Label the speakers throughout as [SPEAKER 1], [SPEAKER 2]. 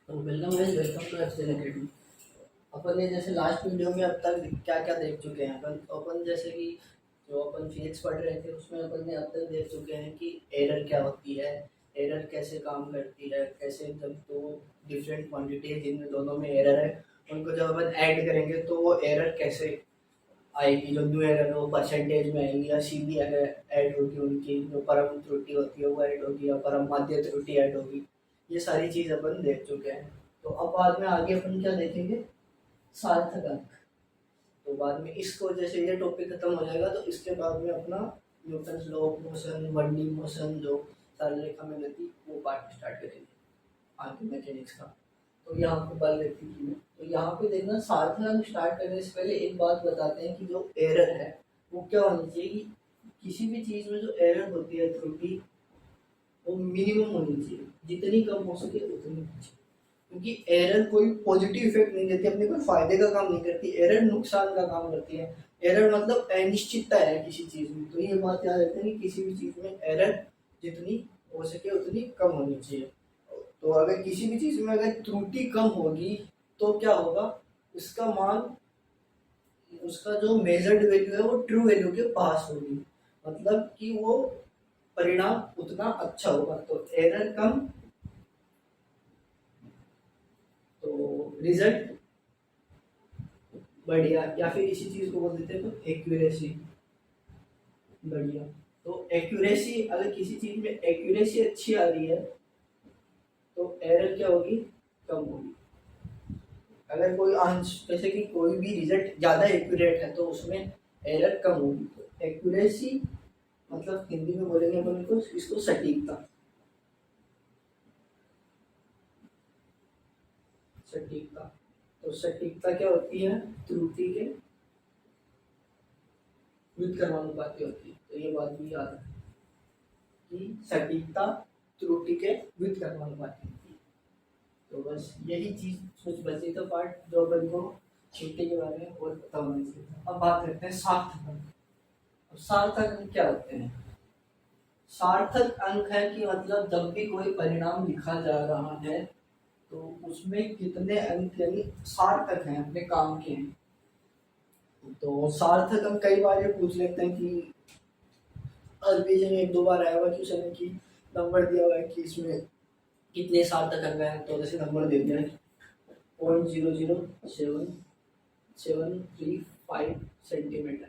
[SPEAKER 1] तो welcome guys, welcome to Excel academy. अपन ने जैसे लास्ट वीडियो में अब तक क्या क्या देख चुके हैं। अपन जैसे कि जो अपन फिजिक्स पढ़ रहे थे उसमें अपन ने अब तक देख चुके हैं कि एरर क्या होती है, एरर कैसे काम करती है, कैसे जब दो डिफरेंट क्वांटिटी जिनमें दोनों में एरर है उनको जब अपन ऐड करेंगे तो वो एरर कैसे आएगी। जो न्यू एरर है वो परसेंटेज में आएगी या सीधी एरर ऐड होगी, उनकी जो परम त्रुटि होती है वो ऐड होगी या परम माध्य त्रुटि ऐड होगी। ये सारी चीज अपन देख चुके हैं। तो अब बाद में आगे अपन क्या देखेंगे, सार्थक अंक। तो बाद में इसको जैसे ये टॉपिक खत्म हो जाएगा तो इसके बाद में अपना Newton's law of motion, one D motion, जो सरल रेखा में गति, वो पार्ट स्टार्ट करेंगे आगे मैकेनिक्स का। तो यहाँ पे बल गति की में तो यहाँ पे देखना, सार्थक अंक स्टार्ट करने से पहले एक बात बताते हैं कि जो एरर है वो क्या होनी चाहिए। कि किसी भी चीज में जो एरर होती है, त्रुटि, वो मिनिमम होनी चाहिए, जितनी कम हो सके उतनी अच्छी। क्योंकि एरर कोई पॉजिटिव इफेक्ट नहीं देती, अपने कोई फायदे का काम नहीं करती, एरर नुकसान का काम करती है। एरर मतलब अनिश्चितता है किसी चीज में। तो ये बात याद रखते हैं कि किसी भी चीज में एरर जितनी हो सके उतनी कम होनी चाहिए। तो अगर किसी भी चीज में अगर त्रुटि कम होगी तो क्या होगा, उसका मान, उसका जो मेजर्ड वैल्यू है वो ट्रू वैल्यू के पास होगी, मतलब कि वो परिणाम उतना अच्छा होगा। तो एरर कम तो रिजल्ट बढ़िया, या फिर इसी चीज को बोल देते हैं तो एक्यूरेसी बढ़िया। तो एक्यूरेसी, अगर किसी चीज में एक्यूरेसी अच्छी आ रही है तो एरर क्या होगी, कम होगी। अगर कोई आंसर, जैसे कि कोई भी रिजल्ट ज्यादा एक्यूरेट है तो उसमें एरर कम होगी। तो एक्यूरेसी मतलब हिंदी में बोलेंगे अपन को इसको सटीकता। सटीकता, तो सटीकता क्या होती है, त्रुटि के व्युत्क्रमानुपाती होती है। तो ये बात भी याद है कि सटीकता त्रुटि के व्युत्क्रमानुपाती होती है। तो बस यही चीज कुछ बची तो पार्ट जो अपन को छुट्टी के बारे में और पता होना चाहिए था। अब बात करते हैं सार्थक अंक। अब सार्थक अंक क्या होते हैं। सार्थक अंक है कि मतलब जब भी कोई परिणाम लिखा जा रहा है तो उसमें कितने अंक यानी सार्थक हैं, अपने काम के हैं। तो सार्थक अंक कई बार ये पूछ लेते हैं कि रिवीजन में एक दो बार आया हुआ क्वेश्चन है कि नंबर दिया हुआ है कि इसमें कितने सार्थक अंक हैं, तो जैसे नंबर दे दिया है 0.00775 सेंटीमीटर,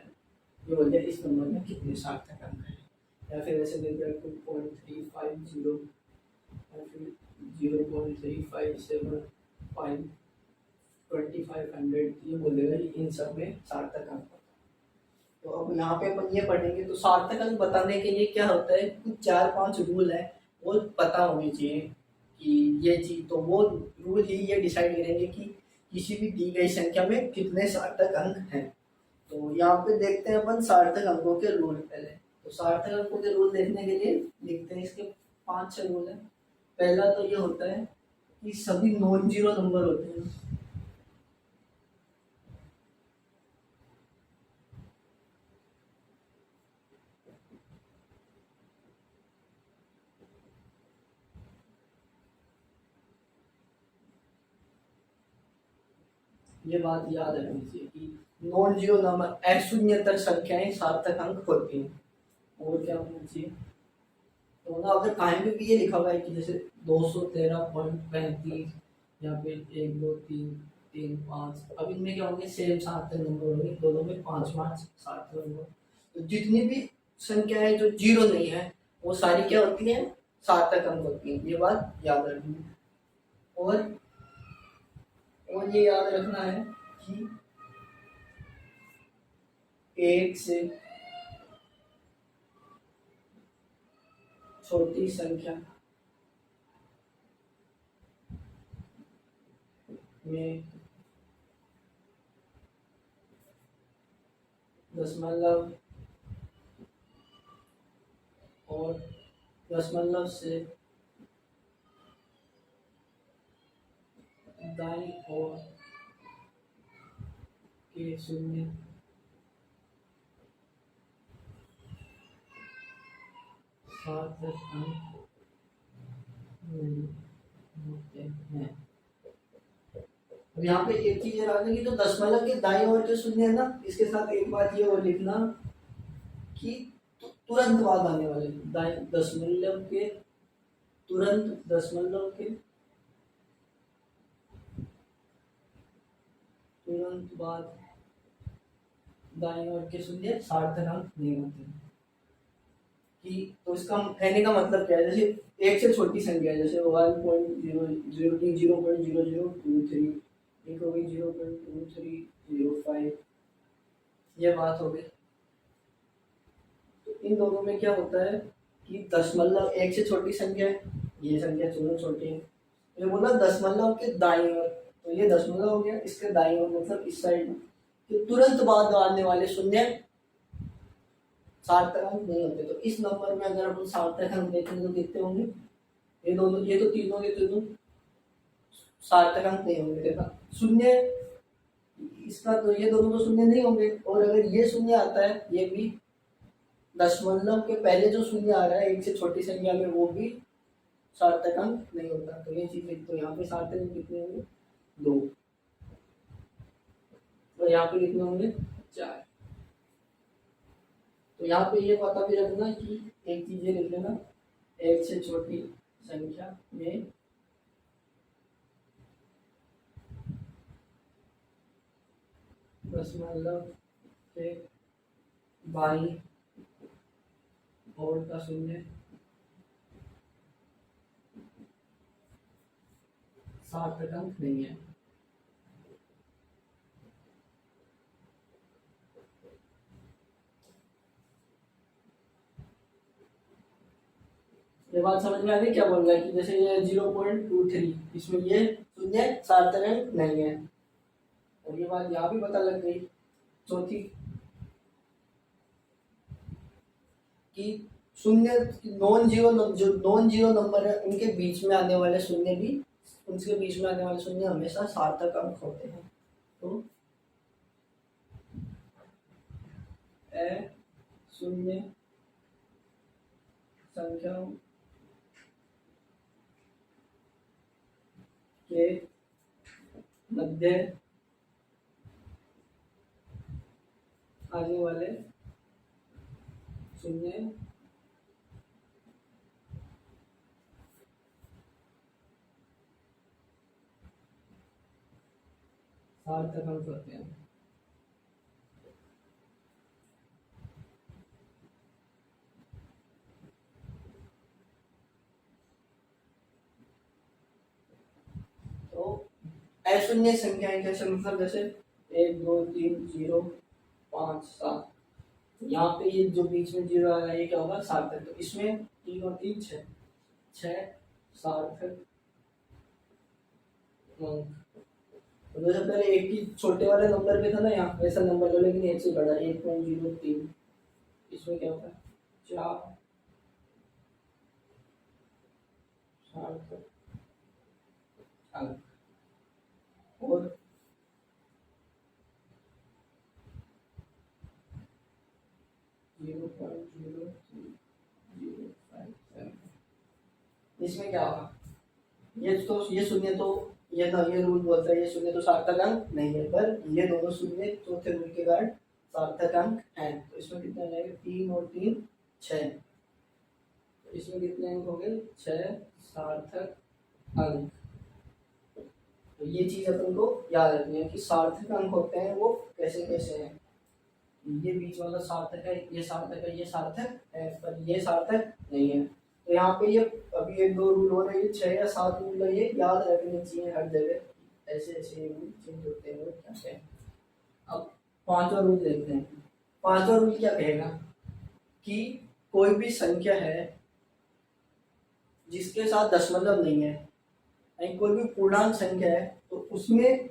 [SPEAKER 1] ये बोल दिया इस नंबर में कितने सार्थक अंक हैं। या फिर ऐसे दे दिया 2.350 या फिर 0.3575 2500, ये बोलेगा कि इन सब में सार्थक अंक। तो अब यहाँ पे अपन ये पढ़ेंगे तो सार्थक अंक बताने के लिए क्या होता है, कुछ चार पांच रूल है वो पता होने चाहिए कि ये चीज, तो वो रूल ही ये डिसाइड करेंगे कि किसी भी दी गई संख्या में कितने सार्थक अंक हैं। तो यहाँ पे देखते हैं अपन सार्थक अंकों के रूल पहले। तो सार्थक अंकों के रूल देखने के लिए लिखते हैं, इसके पांच छह रूल है। पहला तो ये होता है कि सभी नॉन जीरो नंबर होते हैं। ये बात याद रखनी चाहिए कि नॉन जीरो नंबर अशून्यतर संख्याएं सार्थक अंक होती हैं। और क्या होना चाहिए, तो ना अगर कहीं पे भी ये लिखा हुआ है कि जैसे 213.35 या फिर 1 2 3 3 5, अब इनमें क्या होंगे, सेम सार्थक नंबर होंगे, दोनों में पांच पांच सार्थक नंबर। तो जितनी भी संख्याएं जो जीरो नहीं है वो सारी क्या होती हैं, सार्थक अंक होती हैं। ये बात याद रखनी है। और ये याद रखना है कि एक से छोटी संख्या में दशमलव और दशमलव से दाईं ओर के शून्य सार्थक अंक नहीं होते हैं। अब यहाँ पे एक चीज याद रखनी, जो दशमलव के दाईं ओर के शून्य है ना, इसके साथ एक बात ये और लिखना कि तुरंत बाद आने वाले दाएं दशमलव के तुरंत दशमलव के तुरंत बाद दाएं ओर के शून्य सार्थक अंक नहीं होते कि, तो इसका कहने का मतलब क्या है, जैसे एक से छोटी संख्या है, जैसे 0.0023, एक हो गई 0.2305, ये बात हो गई। तो इन दोनों में क्या होता है कि दशमलव एक से छोटी संख्या है, ये संख्या दोनों छोटी है, ये बोला दशमलव के दाईं ओर, तो ये दशमलव हो गया, इसके दाईं ओर मतलब इस साइड में, तो तुरंत बाद आने वाले शून्य सार्थक अंक नहीं होते। तो इस नंबर में अगर अपन सार्थक अंक देखेंगे तो कितने होंगे, ये दोनों, ये तो तीनों के तीनों सार्थक अंक नहीं होंगे। देखा शून्य, इसका तो ये दोनों तो शून्य नहीं होंगे, और अगर ये शून्य आता है, ये भी दशमलव के पहले जो शून्य आ रहा है एक से छोटी संख्या में, वो भी सार्थक अंक नहीं होता। तो ये चीज, तो यहाँ पे सार्थक अंक कितने होंगे, 2, और यहाँ पे कितने होंगे, 4। तो यहाँ पे ये पता भी रखना कि एक चीज ये लिख लेना, एक से छोटी संख्या में दशमलव के बाईं ओर का शून्य सार्थक अंक नहीं है। ये बात समझ में आ गई क्या बोल रहा है, कि जैसे ये 0.23, इसमें ये शून्य सार्थक अंक नहीं है, और ये बात यहाँ भी पता लग गई। चौथी कि शून्य नॉन जीरो, जो नॉन जीरो नंबर है उनके बीच में आने वाले शून्य भी, उनके बीच में आने वाले शून्य हमेशा सार्थक अंक होते हैं। तो शून्य संख्याओं के मध्य आने वाले शून्य सार्थक अंक होते हैं। तो अशून्य संख्याएं कैसे, मतलब जैसे 1 2 3 0 5 7, यहाँ पे ये जो बीच में जीरो आ रहा है ये क्या होगा, सार्थक। तो इसमें 3 और 3 6, 6 सार्थक अंक। तो जैसे पहले एक ही छोटे वाले नंबर पे था ना, यहाँ वैसा नंबर लो, लेकिन एक से बड़ा 1.03, इसमें क्या होता है 4 सार्थक अंक। और इसमें क्या होगा, ये तो ये शून्य, तो ये ना, ये रूल बोलता है ये शून्य तो सार्थक अंक नहीं है, पर ये दोनों शून्य चौथे रूल के कारण सार्थक अंक हैं। तो इसमें कितने आ जाएंगे, 3 और 3 6, तो इसमें कितने अंक हो गए, 6 सार्थक अंक। तो ये चीज अपन को याद रखनी है कि सार्थक अंक होते हैं वो कैसे कैसे हैं। ये बीच वाला सार्थक है, ये सार्थक है, ये सार्थक है, पर ये सार्थक नहीं है। तो यहाँ पे ये अभी 1 2 रूल हो रहे हैं, 6 या 7 रूल है, ये याद रखने चाहिए हर जगह, ऐसे ऐसे रूल चेंज होते हैं क्या है। अब 5वां रूल देखते हैं। 5वां रूल क्या कहेगा कि कोई भी संख्या है जिसके साथ दशमलव नहीं है, यानी कोई भी पूर्णांक संख्या है, तो उसमें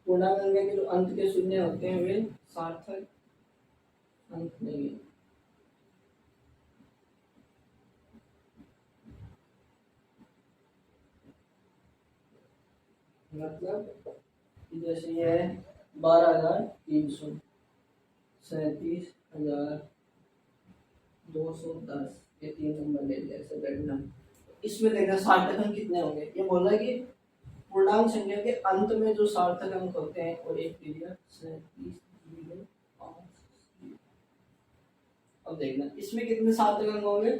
[SPEAKER 1] पूर्णांक अंक के जो अंत के शून्य होते हैं वे सार्थक अंक नहीं है। मतलब जैसे ये है 12,337,210, ये 3 नंबर ले लिया ऐसे रैंडम। इसमें देखना सार्थक अंक कितने होंगे, ये बोल रहा है कि पूर्णांक संख्या के अंत में जो सार्थक अंक होते हैं और एक पीरियड 37,005। अब देखना इसमें कितने सार्थक अंक होंगे,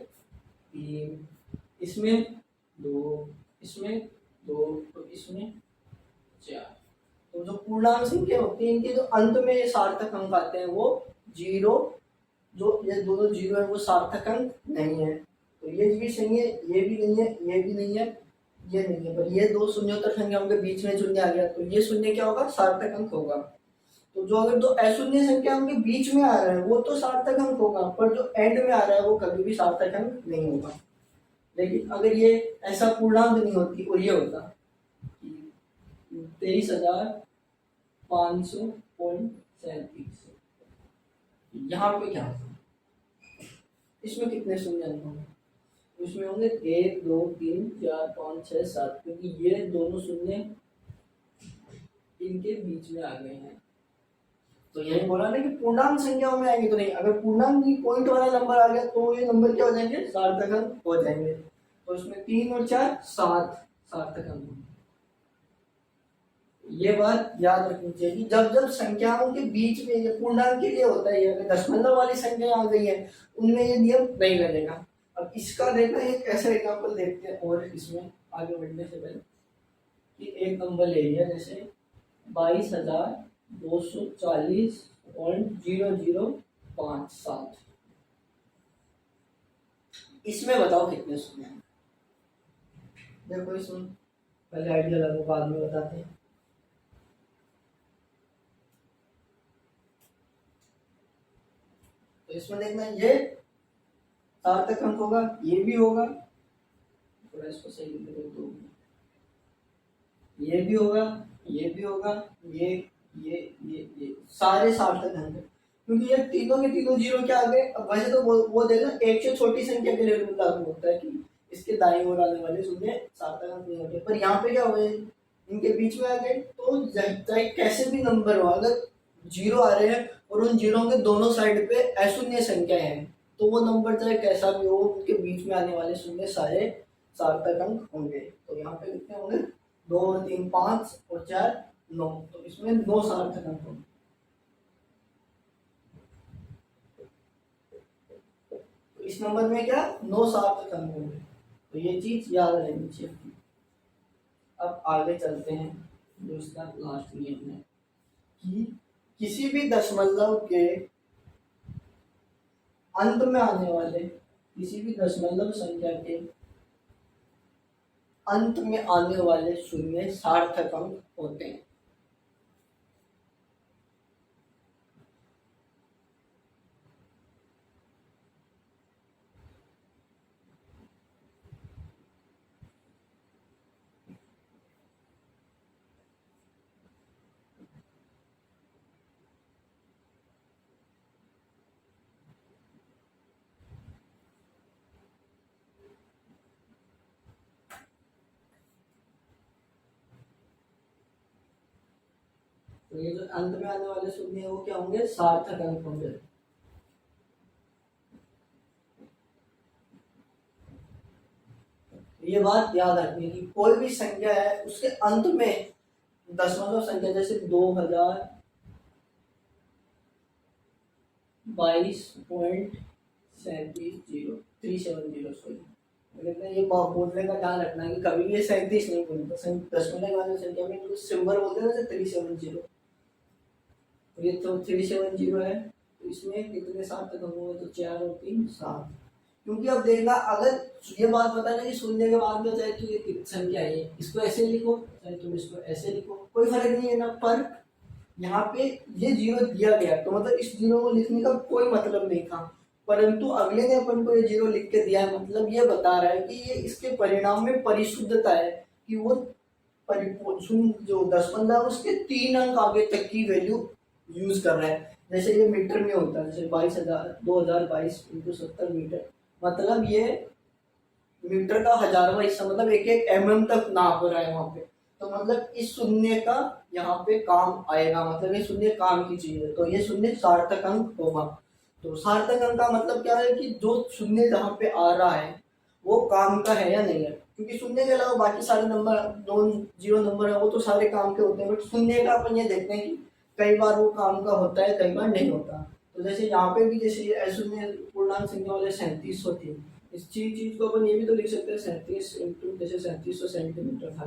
[SPEAKER 1] 3, इसमें 2, इसमें 2, तो इसमें 4। तो जो पूर्णांक संख्या होती है इनके जो अंत में सार्थक अंक आते हैं वो 0, जो ये दोनों 0 है वो सार्थक अंक नहीं है। तो ये भी सही है, ये भी नहीं है, ये भी नहीं है, ये नहीं है, पर ये दो शून्योत्तर संख्याओं के बीच में शून्य आ गया तो ये शून्य क्या होगा, सार्थक अंक होगा। तो जो अगर दो अशून्य संख्याओं के बीच में आ रहा है वो तो सार्थक अंक होगा, पर जो एंड में आ रहा है वो कभी भी सार्थक अंक नहीं होगा। लेकिन अगर ये ऐसा पूर्णांक नहीं होती और ये होता 23,500.37, यहाँ पे क्या होगा, इसमें कितने शून्य अंक होंगे, इसमें होंगे 1, 2, 3, 4, 5, 6, 7, क्योंकि ये दोनों शून्य इनके बीच में आ गए हैं। तो यही बोला ना कि पूर्णांक संख्याओं में आएंगे तो नहीं, अगर पूर्णांक की पॉइंट वाला नंबर आ गया तो ये नंबर क्या हो जाएंगे, सार्थक अंक हो जाएंगे। तो इसमें 3 और 4 7 सार्थक अंक। ये बात याद रखनी चाहिए कि जब जब संख्याओं के बीच में, ये पूर्णांक के लिए होता है, अगर दशमलव वाली संख्या आ गई है उनमें ये नियम नहीं लगेगा। अब इसका देखना एक ऐसा एग्जाम्पल देखते हैं और इसमें आगे बढ़ने से पहले कि एक नंबर ले लिया जैसे 22,240.0057, इसमें बताओ कितने शून्य हैं। देखो इसमें पहले आइडिया लगो बाद में बताते हैं। तो इसमें देखना ये सार्थक अंक होगा, ये भी होगा, थोड़ा इसको सही लिख दो, ये भी होगा, ये भी होगा, ये सारे सार्थक अंक है क्योंकि ये तीनों के तीनों 0 के आगे। अब वैसे तो वो देखना एक से छोटी संख्या के लिए लागू होता है कि इसके दाईं ओर आने वाले शून्य सार्थक अंक नहीं होते, पर यहाँ पे क्या हुए, इनके बीच में आ गए। तो चाहे कैसे भी नंबर हो, अगर 0 आ रहे हैं और उन 0 के दोनों साइड पे अशून्य संख्या है तो वो नंबर चाहे कैसा भी हो उनके बीच में आने वाले शून्य सारे सार्थक अंक होंगे। तो यहाँ पे कितने होंगे, 2 और 3 5 और 4 9, तो इसमें 9 सार्थक अंक होंगे। तो इस नंबर में क्या 9 सार्थक अंक होंगे, तो ये चीज याद रहनी चाहिए। अब आगे चलते हैं, जो इसका लास्ट नियम है कि किसी भी दशमलव के अंत में आने वाले, किसी भी दशमलव संख्या के अंत में आने वाले शून्य सार्थक अंक होते हैं। तो ये जो अंत में आने वाले शून्य है वो क्या होंगे, सार्थक अंक होंगे। ये बात याद रखनी कि कोई भी संख्या है उसके अंत में दशमलव संख्या, जैसे 2022.370370, लेकिन ये बोलने का ध्यान रखना है कि कभी भी ये 37 नहीं बोलते, दशमलव वाली संख्या में कुछ सिंबल बोलते हैं ना 370, तो ये तो 370 है, तो इसमें कितने सार्थक अंक होंगे, तो 4 और 3 7। क्योंकि अब देखना, अगर ये बात बताना कि शून्य के बाद में चाहे तो ये संख्या है, इसको ऐसे लिखो चाहे तुम इसको ऐसे लिखो, कोई फर्क नहीं है ना। पर यहाँ पे ये 0 दिया गया तो मतलब इस 0 को लिखने का कोई मतलब नहीं था, परंतु अगले ने अपन को ये 0 लिख के दिया है, मतलब ये बता रहा है कि ये इसके परिणाम में परिशुद्धता है कि वो जो दशमलव उसके 3 अंक आगे तक की वैल्यू यूज कर रहा है। जैसे ये मीटर में होता है, जैसे 2022 × 70 मीटर, मतलब ये मीटर का 1000वां हिस्सा, मतलब 1-1 mm तक नाप रहा है वहां पे। तो मतलब इस शून्य का यहाँ पे काम आएगा, मतलब ये शून्य काम की चीज है, तो ये शून्य सार्थक अंक होगा। तो सार्थक अंक का मतलब क्या है कि जो शून्य जहाँ पे आ रहा है वो काम का है या नहीं है, क्योंकि शून्य के अलावा बाकी सारे नंबर, नॉन जीरो नंबर है, वो तो सारे काम के होते हैं, बट शून्य का अपन ये देखते हैं कि कई बार वो काम का होता है, कई बार नहीं होता। तो जैसे यहाँ पे भी जैसे अशून्य पूर्णांक संख्या वाले 3700 थी, इस चीज को अपन ये भी तो लिख सकते हैं 37 इंटू, जैसे 3700 सेंटीमीटर था,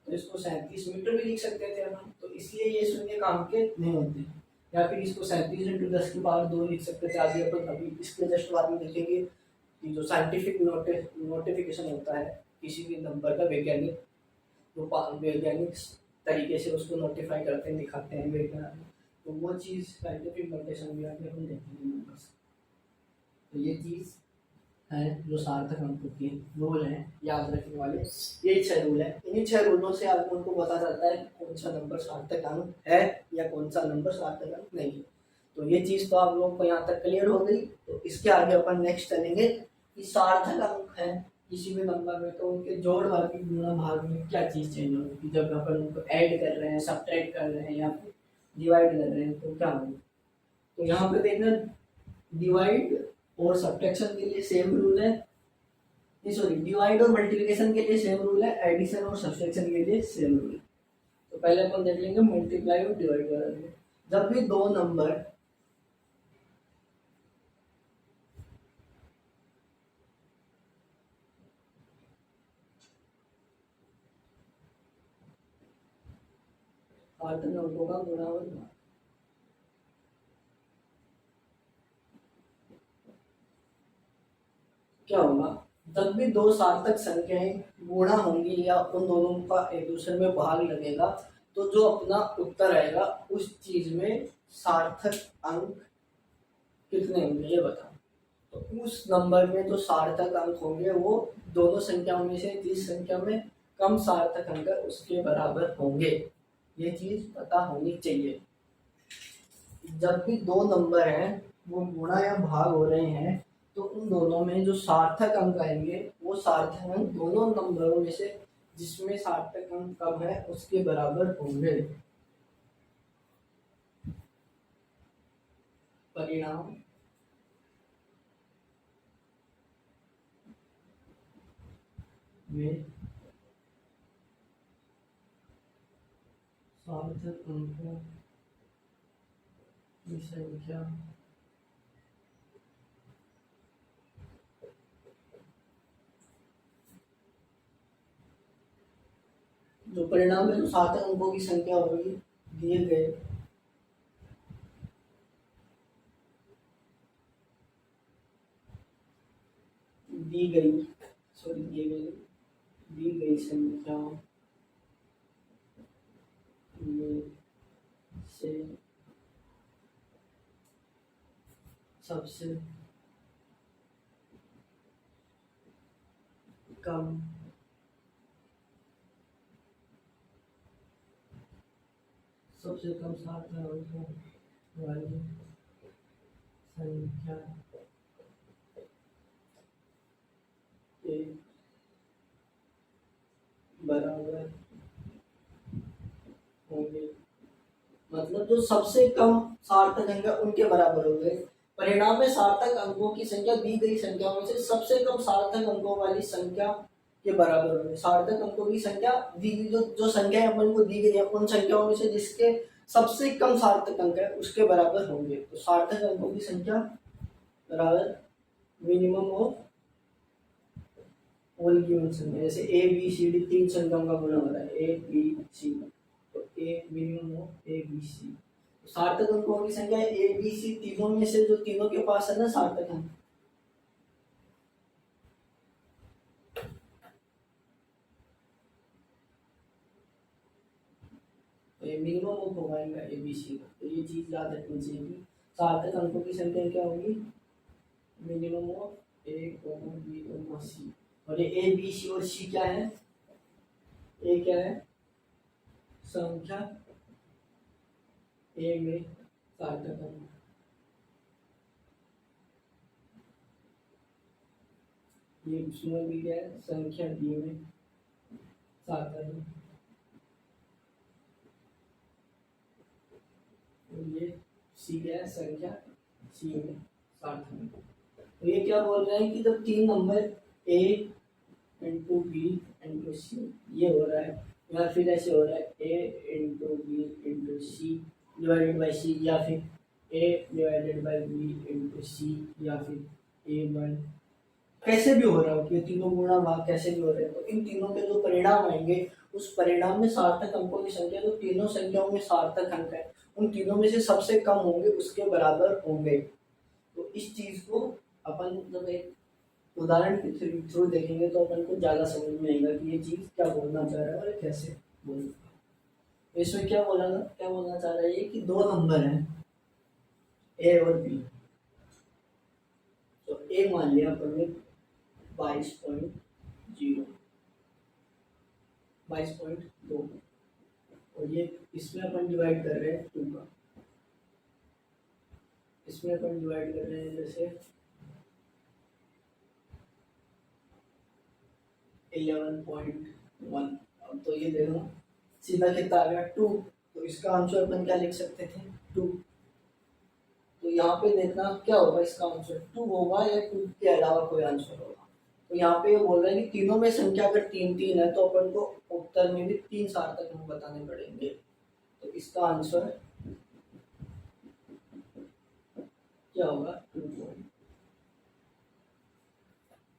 [SPEAKER 1] तो इसको 37 मीटर भी लिख सकते थे अपन, तो इसलिए ये शून्य काम के नहीं होते। या फिर इसको 37 इंटू 10 की पावर 2 लिख सकते थे, आगे अपन अभी इसके जस्ट बाद में देखेंगे कि जो साइंटिफिक नोटिफिकेशन होता है किसी भी नंबर का, वैज्ञानिक तरीके से उसको नोटिफाई करते हैं, दिखाते हैं वैज्ञानिक, तो वो चीज़ साइंटिफिक नोटेशन भी आगे हम देखेंगे नंबर्स। तो ये चीज़ है जो सार्थक अंकों के रूल हैं याद रखने वाले, यही 6 रूल है। इन्हीं 6 रूलों से आपको उनको पता चलता है कि कौन सा नंबर सार्थक अंक है या कौन सा नंबर सार्थक अंक नहीं है। तो ये चीज़ तो आप लोगों को यहाँ तक क्लियर हो गई। तो इसके आगे अपन नेक्स्ट चलेंगे कि सार्थक अंक है किसी भी नंबर में, तो उनके जोड़ भाग की गुणा भाग में क्या चीज़ चेंज होगी, जब अपन उनको ऐड कर रहे हैं, सब्ट्रैक्ट कर रहे हैं या फिर डिवाइड कर रहे हैं, तो क्या होगा। तो यहाँ पे देखना, डिवाइड और सब्ट्रैक्शन के लिए सेम रूल है, सॉरी डिवाइड और मल्टीप्लिकेशन के लिए सेम रूल है, एडिशन और सब्ट्रैक्शन के लिए सेम रूल है। तो पहले अपन देख लेंगे मल्टीप्लाई और डिवाइड करेंगे। जब भी दो नंबर सार्थक अंकों का गुणा और भाग, क्या होगा, जब भी दो सार्थक संख्याएं गुणा होंगी या उन दोनों का एक दूसरे में भाग लगेगा, तो जो अपना उत्तर आएगा उस चीज में सार्थक अंक कितने होंगे ये बताओ। तो उस नंबर में जो सार्थक अंक होंगे वो दोनों संख्याओं में से जिस संख्या में कम सार्थक अंक है उसके बराबर होंगे, ये चीज पता होनी चाहिए। जब भी दो नंबर हैं वो गुणा या भाग हो रहे हैं, तो उन दोनों में जो सार्थक अंक आएंगे वो सार्थक अंक दोनों नंबरों में से जिसमें सार्थक अंक कम है उसके बराबर होंगे। परिणाम में सार्थक अंकों की संख्या जो परिणाम में जो सार्थक अंकों की संख्या होगी दिए गए दी गई सॉरी दी गई संख्या में से सबसे कम सार्थक अंकों वाली संख्या के बराबर होंगे, मतलब जो सबसे कम सार्थक अंक है उनके बराबर हो गए। परिणाम में सार्थक अंकों की संख्या दी गई संख्या में से सबसे कम सार्थक अंकों वाली संख्या के बराबर होंगे। सार्थक अंकों की संख्या दी गई, जो संख्या अपन को दी गई है उन संख्याओं में से जिसके सबसे कम सार्थक अंक है उसके बराबर होंगे। तो सार्थक अंकों की संख्या बराबर मिनिमम ऑफ ऑल गिवन संख्या, जैसे ए बी सी डी तीन संख्याओं का गुणा हो रहा है, ए बी सी, तो A minimum of A B C. सार्थक अंकों की संख्या ए बी सी तीनों में से जो तीनों के पास है ना सार्थक अंक, तो ये मिनिमम ऑफ होगा ए बी सी का। तो ये चीज याद रखनी चाहिए कि सार्थक अंकों की संख्या क्या होगी, minimum of A B C. और ये ए बी सी और सी क्या है, ए क्या है संख्या, ए में सार्थक अंक, ये स्मॉल बी क्या है संख्या, डी में सार्थक अंक। तो ये सी क्या है, संख्या सी में सार्थक अंक। तो ये क्या बोल रहे हैं कि जब तीन number A into B into C ये हो रहा है, या फिर ऐसे हो रहा है A into B into C divided by C, या फिर A divided by B into C, या फिर ए बाई, कैसे भी हो रहा हो कि तीनों गुणा भाग कैसे भी हो रहे हैं, तो इन तीनों के जो परिणाम आएंगे उस परिणाम में सार्थक अंकों की संख्या, जो तीनों संख्याओं में सार्थक अंक है उन तीनों में से सबसे कम होंगे उसके बराबर होंगे। तो इस चीज को अपन जब एक उदाहरण के थ्रू देखेंगे तो अपन को ज्यादा समझ में आएगा कि ये चीज क्या बोलना चाह रहा है और कैसे बोलना। तो इसमें क्या बोलना चाह रहा है ये कि दो नंबर हैं ए और बी। तो ए मान लिया अपन ने 22.0 22.2 और ये इसमें अपन डिवाइड कर रहे हैं 2 का, इसमें अपन डिवाइड कर रहे हैं जैसे 11.1। अब तो ये देखो सीधा कितना आ गया 2, तो इसका आंसर अपन क्या लिख सकते थे 2। तो यहाँ पे देखना क्या होगा, इसका आंसर 2 होगा या 2 के अलावा कोई आंसर होगा। तो यहाँ पे ये बोल रहे हैं कि तीनों में संख्या अगर 3 है तो अपन को उत्तर में भी 3 सार्थक अंक बताने पड़ेंगे। तो इसका आंसर क्या होगा 2।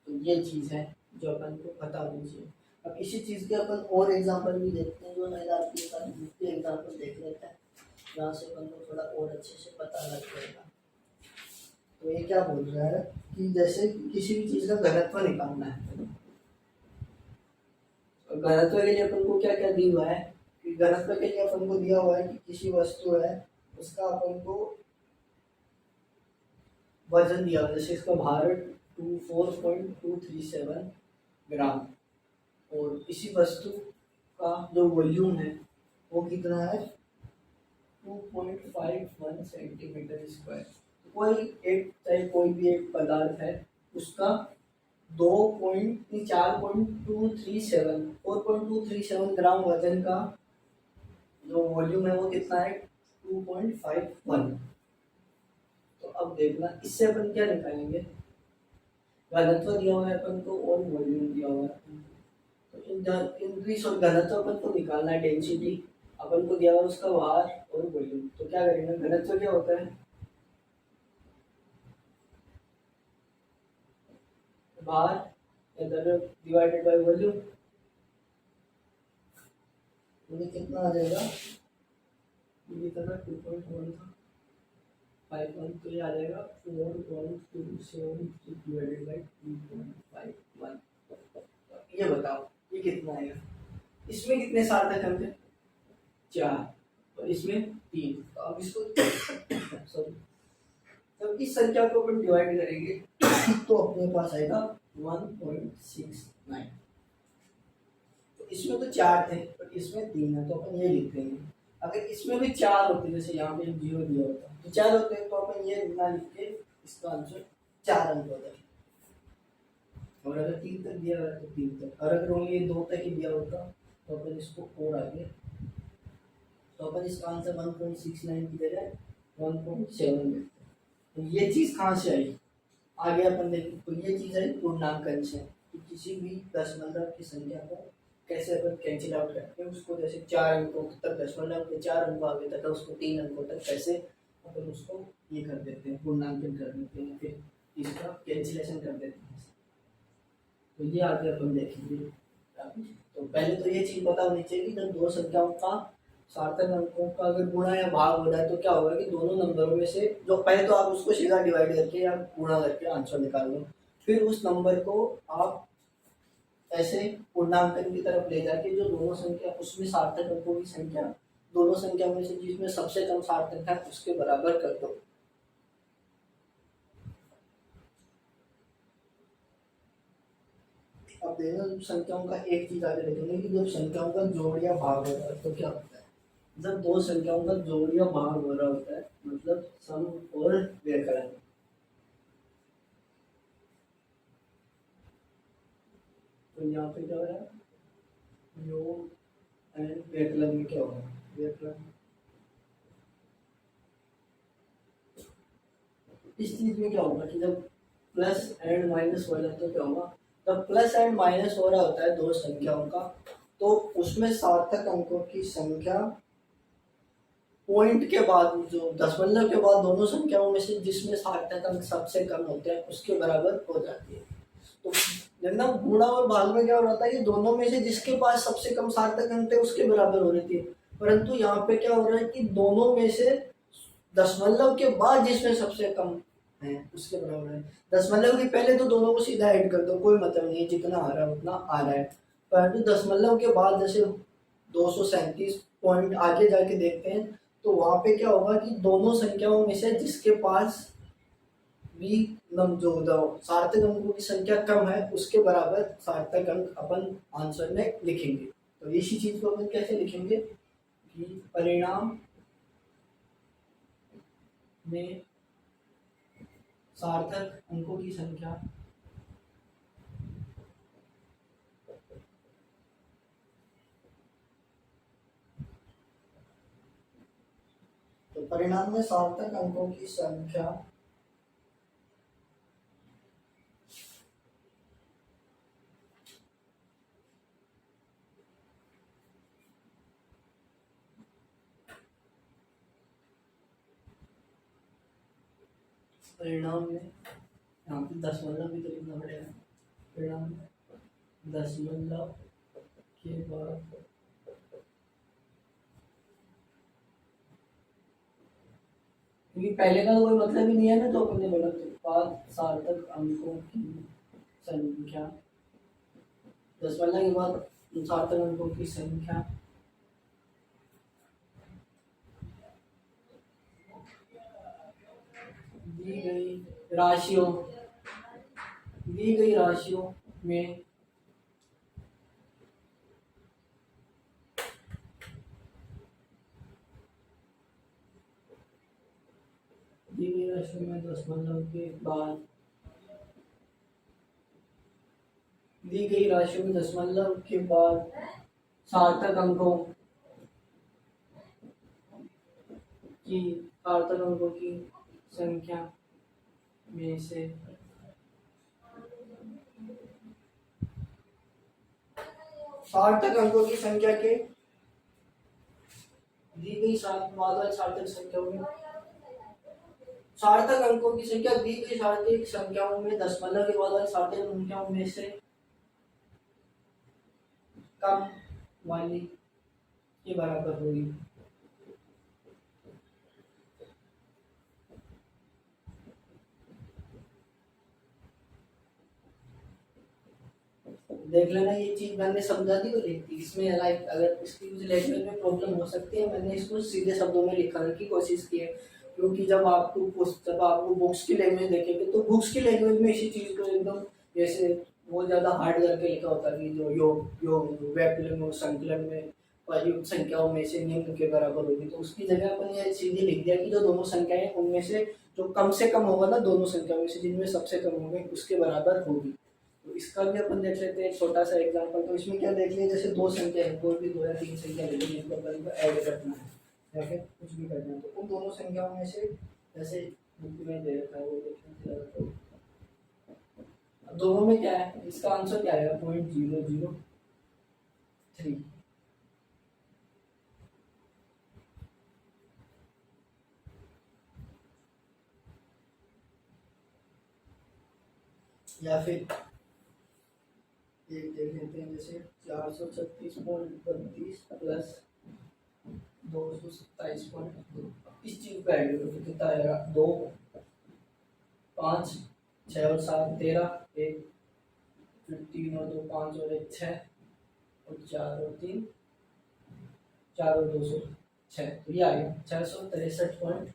[SPEAKER 1] तो ये चीज है जो अपन को पता होनी चाहिए। अब इसी चीज के अपन और एग्जांपल भी देखते हैं, जो मैंने आपके साथ दूसरे एग्जांपल देख लेते हैं जहाँ से अपन को थोड़ा और अच्छे से पता लग जाएगा। तो ये क्या बोल रहा है कि जैसे किसी भी चीज का घनत्व निकालना है, और घनत्व के लिए अपन को क्या क्या दिया हुआ है कि घनत्व के लिए अपन को दिया हुआ है कि किसी वस्तु है उसका अपन को वजन दिया हुआ, जैसे इसका भार 4.237 ग्राम, और इसी वस्तु का जो वॉल्यूम है वो कितना है 2.51 सेंटीमीटर स्क्वायर। कोई एक चाहे कोई भी एक पदार्थ है उसका 4.237 ग्राम वजन का जो वॉल्यूम है वो कितना है 2.51। तो अब देखना इससे अपन क्या निकालेंगे, घनत्व दिया हुआ है अपन को और वॉल्यूम दिया हुआ है। तो इंक्रीज और घनत्व अपन को निकालना है, डेंसिटी अपन को दिया हुआ है उसका भार और वॉल्यूम। तो क्या करेंगे, घनत्व क्या होता है भार डिवाइडेड बाय वॉल्यूम। तो कितना आ जाएगा, ये कितना 2.1 था 51, तो ये आ जाएगा 4.276 डिवाइडेड बाय 2.51। ये बताओ ये कितना आएगा, इसमें कितने सार्थक अंक है 4 और इसमें 3। तो अब इसको सॉरी जब इस संख्या को अपन डिवाइड करेंगे तो अपने पास आएगा 1.69। तो इसमें तो 4 थे पर इसमें 3 है तो अपन ये लिख देंगे। अगर इसमें भी 4 होते, जैसे यहाँ पे 0 दिया होता तो 4 होते तो अपन ये ना लिख के इसका आंसर 4 अंक होता है। और अगर 3 तक दिया हुआ तो 3 तक, और अगर ये 2 तक ही दिया होता तो अपन इसको और आगे, तो अपन इसका आंसर 1.69 की जगह 1.7 देते। तो ये चीज कहाँ से आई, आगे अपन देखें तो ये चीज है पूर्णांकन से, कि किसी भी दशमलव की संख्या को कैसे अपन कैंसिल आउट करते हैं उसको, जैसे 4 अंकों तक दशमलव के 4 अंकों आगे तक उसको 3 अंकों तक कैसे अपन उसको ये कर देते हैं, पूर्णांकन कर देते हैं, फिर इसका कैंसिलेशन कर देते हैं। तो ये आगे अपन देखेंगे। तो पहले तो ये चीज पता होनी चाहिए कि जब दो संख्याओं का सार्थक अंकों का अगर गुणा या भाग हो रहा है तो क्या होगा कि दोनों नंबरों में से जो पहले तो आप उसको सीधा डिवाइड करके या गुणा करके आंसर निकाल लो, फिर उस नंबर को आप ऐसे पूर्णांकन की तरफ ले जाके जो दोनों संख्या उसमें सार्थक अंकों की संख्या दोनों संख्या में से जिसमें सबसे कम सार्थक है उसके बराबर कर दो। अब देखो संख्याओं का एक चीज आगे देखेंगे कि जब संख्याओं का जोड़ या भाग होता है तो क्या होता है, जब दो संख्याओं का जोड़ या भाग हो रहा होता है मतलब सम और व्यवकलन। तो यहाँ पे क्या हो रहा है योग एंड व्यवकलन में क्या हो रहा है, व्यवकलन इस चीज में क्या होगा कि जब प्लस एंड माइनस हो जाए तो क्या होगा, जब प्लस एंड माइनस हो रहा होता है दो संख्याओं का, तो उसमें सार्थक अंकों की संख्या पॉइंट के बाद, जो दशमलव के बाद दोनों संख्याओं में से जिसमें सार्थक अंक सबसे कम होते हैं उसके बराबर हो जाती है। तो जब गुणा और भाग में क्या हो रहा है, ये दोनों में से जिसके पास सबसे कम सार्थक अंक थे उसके बराबर हो रही थी, परंतु यहाँ पे क्या हो रहा है कि दोनों में से दशमलव के बाद जिसमें सबसे कम है उसके बराबर है। दशमलव के पहले तो दोनों को सीधा ऐड कर दो, कोई मतलब नहीं है, जितना आ रहा है उतना आ रहा है, परंतु दशमलव के बाद जैसे 237 पॉइंट आगे जाके देखते हैं तो वहां पे क्या होगा कि दोनों संख्याओं में से जिसके पास भी जो सार्थक अंकों की संख्या कम है उसके बराबर सार्थक अंक अपन आंसर में लिखेंगे। तो इसी चीज को अपन कैसे लिखेंगे कि परिणाम में सार्थक अंकों की संख्या तो परिणाम में सार्थक अंकों की संख्या परिणाम में यहाँ पे दशमलव भी तो लिखना पड़ेगा, परिणाम दशमलव के बाद क्योंकि पहले का कोई मतलब ही नहीं है ना, तो अपने बोला तो बाद सार्थक अंकों की संख्या, दशमलव के बाद सार्थक अंकों की संख्या दी गई राशियों में दशमलव के बाद दी गई राशियों में दशमलव के बाद सार्थक अंकों की संख्या में से सार्थक अंकों की संख्या के दी गई सार्थक संख्याओं में सार्थक अंकों की संख्या दी गई सार्थक संख्याओं में दशमलव के बाद वाली सार्थक संख्याओं में से कम वाली के बराबर होगी। देख लेना, ये चीज मैंने समझा दी तो लिखती, इसमें लाइक अगर इसकी कुछ लैंग्वेज में प्रॉब्लम हो सकती है, मैंने इसको सीधे शब्दों में लिखने की कोशिश की है, क्योंकि जब आपको बुक्स की लैंग्वेज देखेंगे तो बुक्स की लैंग्वेज में इसी चीज को एकदम जैसे बहुत ज्यादा हार्ड करके लिखा होता है कि जो योग वैकलन और संकलन में प्रयुक्त संख्याओं में से निम्न के बराबर होगी, तो उसकी जगह अपन ये सीधे लिख दिया कि जो दोनों संख्याएं उनमें से जो कम से कम होगा ना, दोनों संख्याओं में से जिनमें सबसे कम होंगे उसके बराबर होगी। तो इसका भी अपन देख लेते हैं छोटा सा एग्जांपल। तो इसमें क्या देख लिया, जैसे दो संख्या है, कोई भी दो या तीन संख्या ले लीजिए, इनको अपन को ऐड करना है या फिर कुछ भी करना है, तो उन दोनों संख्याओं में से जैसे बुक में दे रखा है वो देखना है, तो दोनों में क्या है, इसका आंसर क्या आएगा 0.003। या फिर एक देख लेते हैं, जैसे 436.32 प्लस 227.2, इस चीज को ऐड करो तो कितना आएगा, 2 5 6 और 7 13, 1 फिर 3 और 2 5 और 1 6 और 4 और 3 4 और 2 6, तो ये आ गया 663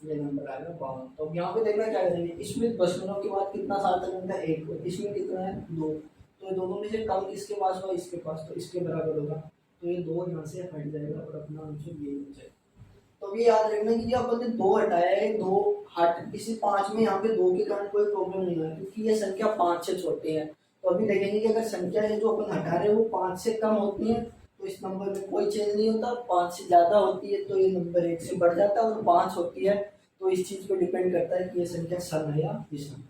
[SPEAKER 1] ये नंबर आएगा 52। तो अब यहाँ पे देखना क्या करेंगे, इसमें दशमलव के बाद कितना सार्थक अंक है 1, और इसमें कितना है 2, तो दोनों में से कम किसके पास होगा, इसके पास, तो इसके बराबर होगा, तो ये 2 यहाँ से हट जाएगा और अपना आंसर ये हो जाएगा। तो ये याद रखना कि अपन ने 2 हटाया है, 2 हट इसी 5 में यहाँ पे 2 के कारण कोई प्रॉब्लम नहीं है, क्योंकि ये संख्या 5 से छोटी है। तो अभी देखेंगे कि अगर संख्या है जो अपन हटा रहे हैं वो 5 से कम होती है तो इस नंबर में कोई चेंज नहीं होता, 5 से ज्यादा होती है तो ये नंबर 1 से बढ़ जाता है, और 5 होती है तो इस चीज़ पर डिपेंड करता है कि ये संख्या सम है या विषम।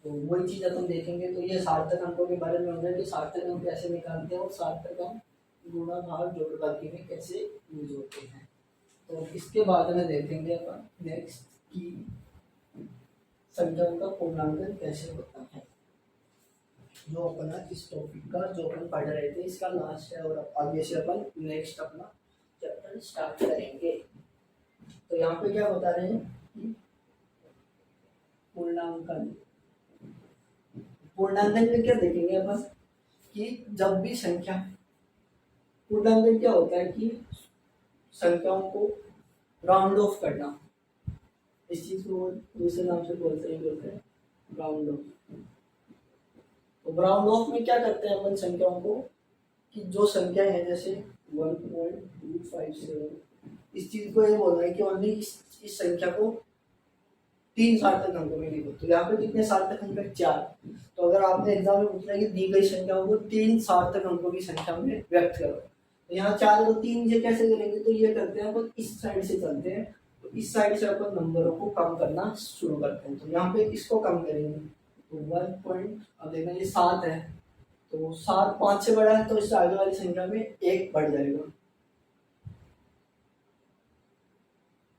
[SPEAKER 1] तो वही चीज़ अपन देखेंगे। तो ये सार्थक अंकों के बारे में होगा कि सार्थक अंक कैसे निकालते हैं और सार्थक अंक गुणा भाग जोड़ बाकी में कैसे यूज होते हैं। तो इसके बाद में देखेंगे अपन नेक्स्ट की संख्याओं का पूर्णांकन कैसे होता है, जो अपना इस टॉपिक का जो अपन पढ़ रहे थे इसका लास्ट है और आगे से अपन नेक्स्ट अपना चैप्टर स्टार्ट करेंगे। तो यहाँ पे क्या बता रहे हैं कि पूर्णांकन, पूर्णांकन में क्या देखेंगे अपन कि जब भी संख्या, पूर्णांकन क्या होता है कि संख्याओं को राउंड ऑफ करना, इस चीज को दूसरे नाम से बोलते हैं राउंड ऑफ। तो राउंड ऑफ में क्या करते हैं अपन संख्याओं को कि जो संख्या है जैसे 1.257, इस चीज को ये बोलना है कि ओनली इस संख्या को 3 सार्थक अंकों में लिखो। तो यहाँ पे कितने सार्थक अंक है? 4। तो अगर आपने एग्जाम में पूछना है कि दी गई संख्याओं को 3 सार्थक अंकों की संख्या में व्यक्त करो, तो यहाँ 4 को 3 से कैसे करेंगे? तो ये करते हैं अपन इस साइड से चलते हैं, तो इस साइड से अपन नंबरों को कम करना शुरू करते हैं। तो यहाँ पे इसको कम करेंगे तो 1 पॉइंट, अब देखना ये 7 है तो 7 5 से बड़ा है तो इससे आगे वाली संख्या में 1 बढ़ जाएगा,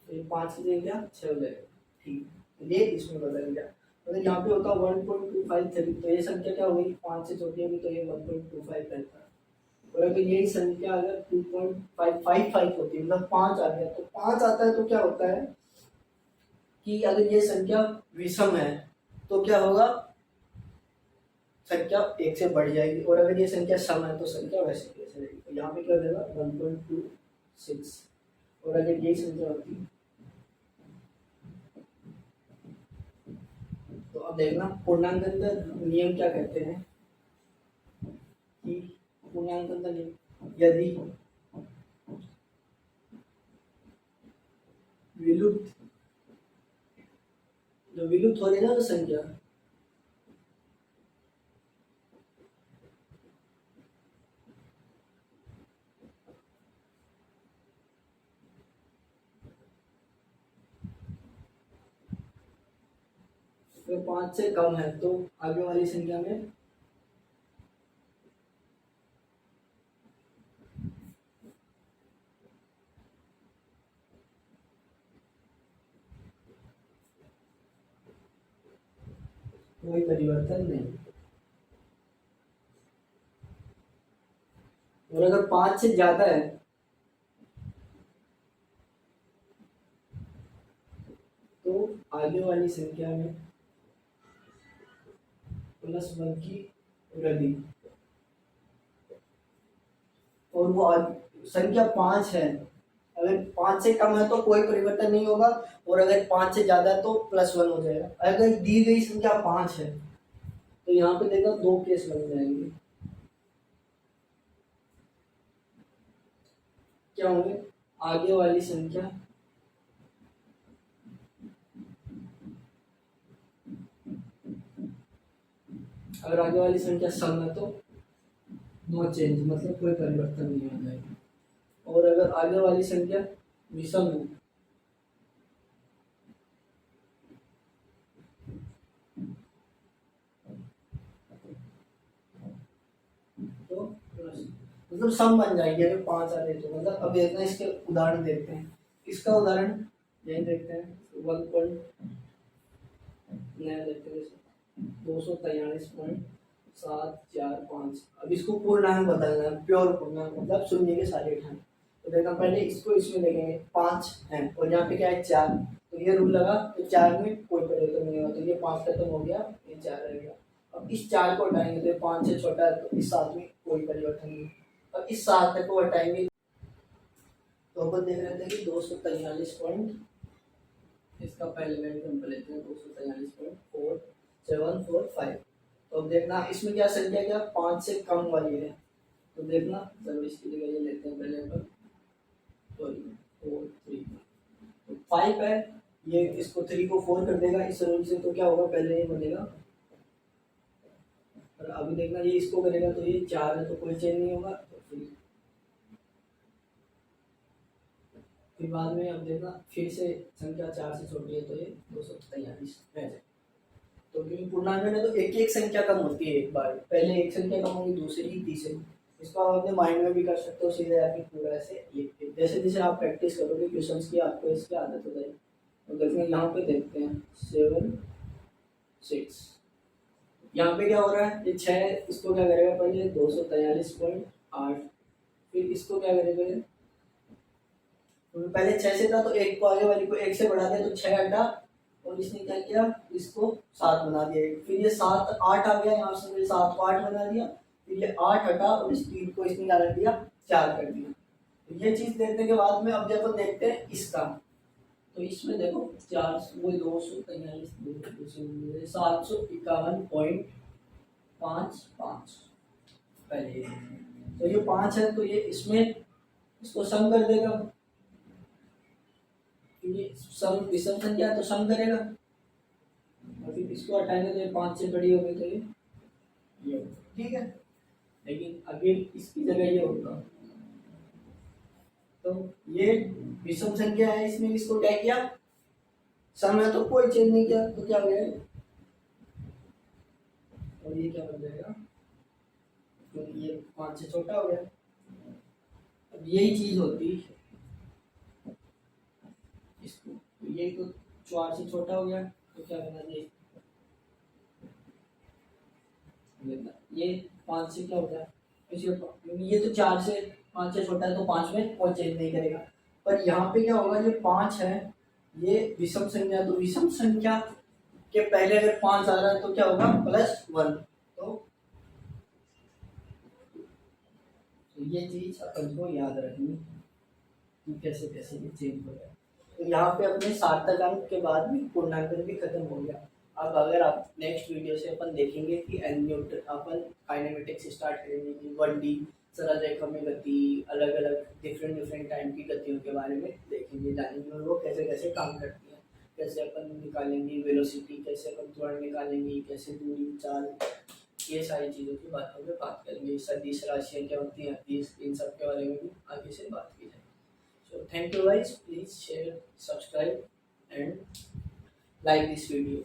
[SPEAKER 1] तो ये 5 की जगह 6 हो जाएगा। ठीक, ये इसमें बदल गया। अगर यहाँ पे होता 1.253 तो ये संख्या क्या होगी? 5 से छोटी होगी तो ये 1.25 रहता है। और अगर यही संख्या अगर 2.555 होती है मतलब 5 आ गया, तो 5 आता है तो क्या होता है कि अगर ये संख्या विषम है तो क्या होगा? संख्या 1 से बढ़ जाएगी, और अगर ये संख्या सम है तो संख्या वैसे कैसे रहेगी? तो यहाँ पे क्या हो जाएगा 1.26। और अगर यही संख्या होती तो अब देखना पूर्णांकन का नियम क्या कहते हैं कि पूर्णांकन का नियम, यदि विलुप्त, जो विलुप्त हो रही है ना संख्या, अगर 5 से कम है तो आगे वाली संख्या में कोई परिवर्तन नहीं, और अगर 5 से ज्यादा है तो आगे वाली संख्या में +1 की वृद्धि, और वो संख्या 5 है, अगर 5 से कम है तो कोई परिवर्तन नहीं होगा, और अगर 5 से ज्यादा है तो +1 हो जाएगा। अगर दी गई संख्या 5 है तो यहाँ पे देखो 2 केस बन जाएंगे। क्या होंगे? आगे वाली संख्या अगर आगे वाली संख्या सम है तो नो चेंज, मतलब कोई परिवर्तन नहीं हो जाएगा, और अगर आगे वाली संख्या विषम है तो मतलब सम बन जाएंगे। अगर 5 आ रहे तो मतलब अब देखना इसके उदाहरण देखते हैं। इसका उदाहरण यही देखते हैं 1 पॉइंट नया देखते हैं 243.745। अब इसको पूर्णांक बदलना है, प्योर पूर्णांक मतलब शून्य के सारे उठाने। तो देखना पहले इसको इसमें देखेंगे 5 है और यहाँ पे क्या है 4, तो ये रूल लगा तो 4 में कोई परिवर्तन नहीं होगा, तो ये 5 खत्म हो गया, ये 4 रह गया। अब इस 4 को हटाएंगे तो 5 से छोटा है तो इस 7 में कोई परिवर्तन नहीं। अब इस 7 को हटाएंगे तो अपन देख रहे थे कि 243 पॉइंट, इसका पहले वैल्यू हम लेते हैं 243.4745। तो अब देखना इसमें क्या संख्या क्या 5 से कम वाली है, तो देखना जब इसकी जगह ये लेते हैं पहले अपन 4 3 तो 5 है, ये इसको 3 को 4 कर देगा इस रूल से, तो क्या होगा पहले ये बनेगा, और अभी देखना ये इसको करेगा तो ये 4 है तो कोई चेंज नहीं होगा, तो फिर फिर बाद में अब देखना फिर से संख्या 4 से छोटी है तो ये 243 रह जाए। तो क्योंकि पूर्णांक में तो एक एक संख्या कम होती है, एक बार पहले एक संख्या कम होगी, दूसरी, तीसरी। इसको आप अपने माइंड में भी कर सकते हो सीधे, या फिर पूरा ऐसे लिख के। जैसे जैसे आप प्रैक्टिस करोगे क्वेश्चंस की, आपको इसकी आदत हो जाएगी। तो देखिए यहाँ पे देखते हैं 7 6, यहाँ पे क्या हो रहा है, ये 6 इसको क्या करेगा पहले 243.8, फिर इसको क्या करेगा, तो पहले 6 से था तो एक को आगे वाली को 1 से बढ़ा दिया तो 6 हटा, और इसने क्या किया, इसको 7 बना दिया। फिर ये 7 8 आ गया, यहाँ से फिर 7 को 8 बना दिया, फिर ये 8 हटा और इस 3 को इसने क्या कर दिया, 4 कर दिया। तो ये चीज देखने के बाद में अब जब देखते हैं इसका, तो इसमें देखो 4 वो 243 751.55 पहले। तो ये 5 है तो ये इसमें इसको सम कर देगा, क्योंकि सम विषम संख्या है तो सम करेगा, और फिर इसको हटाएंगे तो ये 5 से बड़ी हो गई तो ये होगा, ठीक है। लेकिन अगर इसकी जगह ये होगा तो ये विषम संख्या है, इसमें इसको क्या किया, सम है तो कोई चेंज नहीं किया, तो क्या हो गया, और ये क्या बन जाएगा, क्योंकि ये 5 से छोटा हो गया। अब यही चीज होती इसको, तो ये तो 4 से छोटा हो गया, तो क्या करना चाहिए, ये 5 से क्या होता है, ये तो 4 से 5 से छोटा है तो 5 में कोई चेंज नहीं करेगा। पर यहाँ पे क्या होगा, जो 5 है ये विषम संख्या, तो विषम संख्या के पहले अगर 5 आ रहा है तो क्या होगा, +1। तो ये चीज अपन को याद रखनी कि कैसे कैसे ये चेंज हो गया। तो यहाँ पे अपने सार्थक अंक के बाद भी पूर्णांकन भी खत्म हो गया। अब अगर आप नेक्स्ट वीडियो से अपन देखेंगे कि अपन काइनेमेटिक्स स्टार्ट करेंगे कि 1D सरल रेखा में गति, अलग अलग डिफरेंट टाइम की गतियों के बारे में देखेंगे, जानेंगे, और वो कैसे कैसे काम करती है, कैसे अपन निकालेंगे वेलोसिटी, कैसे अपन त्वरण निकालेंगे, कैसे दूरी, चाल, ये सारी चीज़ों की बातों में बात करेंगे। सदिश राशियाँ क्या होती हैं, इन सब के बारे में भी आगे से बात की जाएगी। So thank you guys, please share, subscribe and like this video.